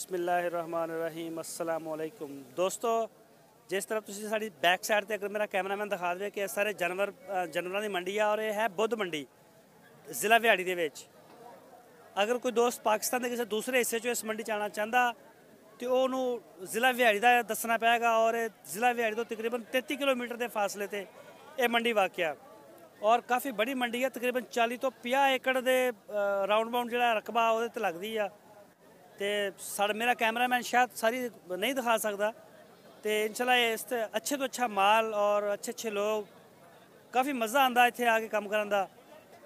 बिस्मिल्लाहिर्रहमानिर्रहीम अस्सलाम वालेकुम दोस्तों, जिस तरह तुसीं साडी बैक साइड ते अगर मेरा कैमरामैन दिखा दे कि सारे जानवरां दी मंडी आ और यह है बुद्ध मंडी ज़िला व्याड़ी दे विच। अगर कोई दोस्त पाकिस्तान के किसी दूसरे हिस्से चो इस मंडी च आना चाहता तो उन्होंने ज़िला व्याड़ी का दसना पेगा और ज़िला व्याड़ी तो तकरीबन 33 किलोमीटर के फासले पर यह मंडी वाक़या और काफ़ी बड़ी मंडी है। तकरीबन 40 तो 50 एकड़ के राउंड बाउंड जो रकबा वो लगती है तो मेरा कैमरामैन शायद सारी नहीं दिखा सकता। तो इंशाल्लाह इस अच्छे तो अच्छा माल और अच्छे लोग काफ़ी मज़ा आता इतने आके काम करन दा।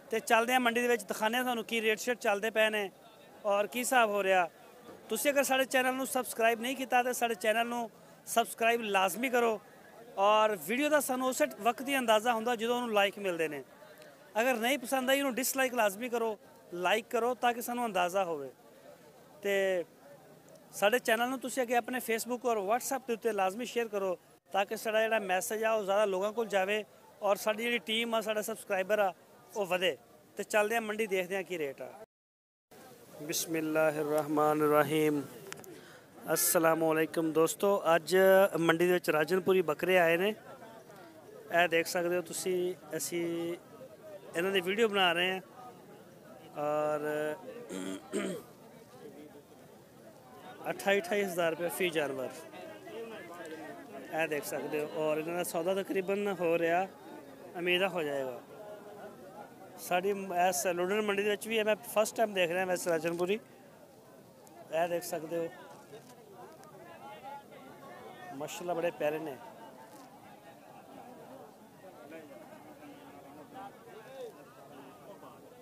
तो चलते हैं मंडी के दिखाने थानू की रेट शेट चलते पे ने और की हिसाब हो रहा। तुसी अगर साढ़े चैनल नू सबसक्राइब नहीं किया तो साढ़े चैनल नू सबसक्राइब लाजमी करो और वीडियो का सानू उस वक्त ही अंदाज़ा होंदा जो उन्होंने लाइक मिलते हैं। अगर नहीं पसंद आई उन्होंने डिसलाइक लाजमी करो, लाइक करो ताकि सानू अंदाज़ा होवे। तो साढ़े चैनल नू तुसी अगे अपने फेसबुक और व्हाट्सएप के उत्ते लाजमी शेयर करो ताकि साढ़ा जिहड़ा मैसेज आ ज़्यादा लोगों को जाए और साड़ी जिहड़ी टीम आ साढ़ा सबसक्राइबर आ वो वधे। तो चलते हैं मंडी देखते हैं की रेट आ। बिस्मिल्लाहिर्रहमानिर्रहीम अस्सलाम वालेकुम दोस्तों, अज मंडी दे विच राजनपुरी बकरे आए ने। यह देख सकते हो तुसी असी इन्हां दी वीडियो बना रहे हैं और 28-28 हज़ार रुपये फ़ी जानवर यह देख सकते हो और इन्हों का सौदा तकरीबन हो रहा उम्मीद हो जाएगा। साड़ी इस लुडन मंडी भी है, मैं फर्स्ट टाइम देख रहा वैसे राजनपुरी। यह देख सकते हो माशाल्लाह बड़े प्यारे ने।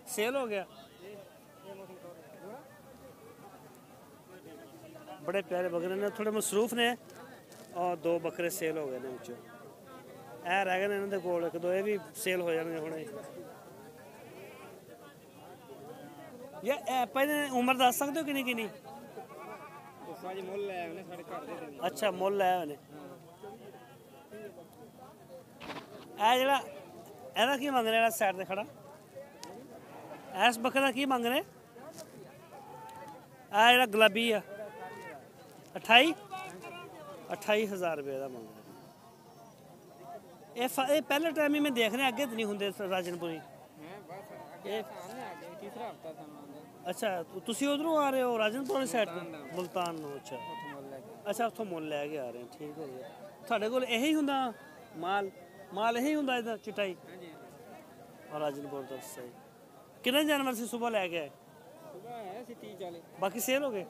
सेल हो गया, बड़े प्यारे बकरे ने, थोड़े मसरूफ ने और दो बकरे सेल हो गए ने। ए रह गए इन्होंने कोल एक दो, ये भी सेल हो जाएंगे हुणे। ये पहले उम्र दस सकते हो किन्नी किन्नी? अच्छा मुल लाया उन्हें। जरा एदा की मंग रहे साइड से खड़ा इस बकरे का की मंग रहे? जरा गुलाबी आ 28 हज़ार रुपये का मंग रहे। ये पहले टाइम ही मैं देख रहा अगे तो नहीं होंगे राजनपुरी। अच्छा तुसी उधरों आ रहे हो राजनपुर वाली साइड तो मुल्तान। अच्छा अच्छा उतो मुल लैके आ रहे हैं, ठीक हो गया। थोड़े को यही होंदा माल यही होंदा इधर चिटाई और राजनपुर तो सही। कितने जानवर से सुबह लैके आए? बाकी सेल हो गए?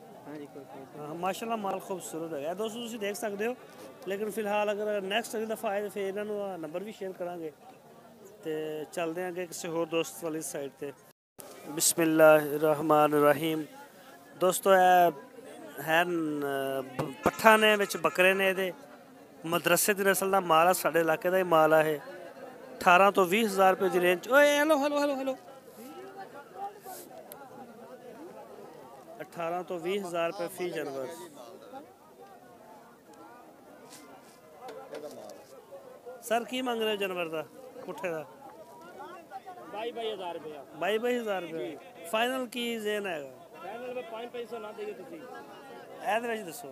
हाँ माशाल्लाह माल खूबसूरत है दोस्तों, तुम देख सकते हो। लेकिन फिलहाल अगर नैक्सट अगली दफ़ा आए तो फिर इन्होंने नंबर भी शेयर करांगे। तो चलते हैं अगे किसी होर दोस्त वाली साइड पर। बिस्मिल्लाहिर्रहमानिर्रहीम दोस्तों, है पट्ठा ने विच बकरे ने, ये मदरसे की नस्ल का माल है, साढ़े इलाके का ही माल है। 18 तो 20 हज़ार रुपये की रेंज। ओए हेलो हेलो हेलो हेलो 18 तो 20 हज़ार रुपये फ़ी जानवर। सर की मंग रहे हो जानवर का पुट्ठे का? 22 हज़ार रुपया। 22 हज़ार रुपये फाइनल की जेन है? फाइनल में 500 ना देगे तुसी। ऐसे दसो।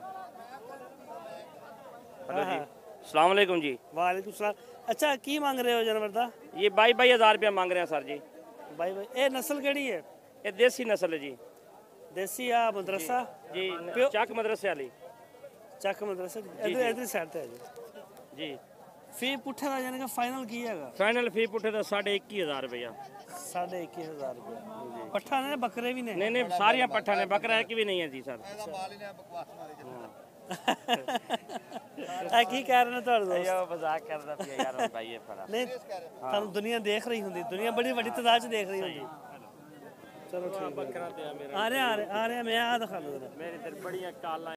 हेलो जी, अस्सलाम वालेकुम जी। वालेकुम सलाम। अच्छा की मांग रहे हो जानवर का? ये 22 हज़ार रुपया मांग रहे हैं सर जी। 22 ये नस्ल केड़ी है? ये देसी नस्ल है जी। देसी या मदरसा? जी चक मदरसे वाली। चक मदरसा इधर साइड पे है जी। फी पुट्ठे का यानी कि फाइनल की है? फाइनल फी पुट्ठे का 21.5 हज़ार रुपया। 21.5 हज़ार रुपया। पट्ठा ने बकरे भी ने? नहीं सारिया पट्ठा ने, बकरा एक भी नहीं है जी सर। की कह रहे हैं थोड़े दोस्त? मजाक करदा पिया यार भाई ये फड़ा। नहीं थानू दुनिया देख रही होंदी, दुनिया बड़ी बड़ी तादाद च देख रही होंदी। चलो ठीक है, आ रहे मैं आ दिखा दो। मेरी बड़ियां काला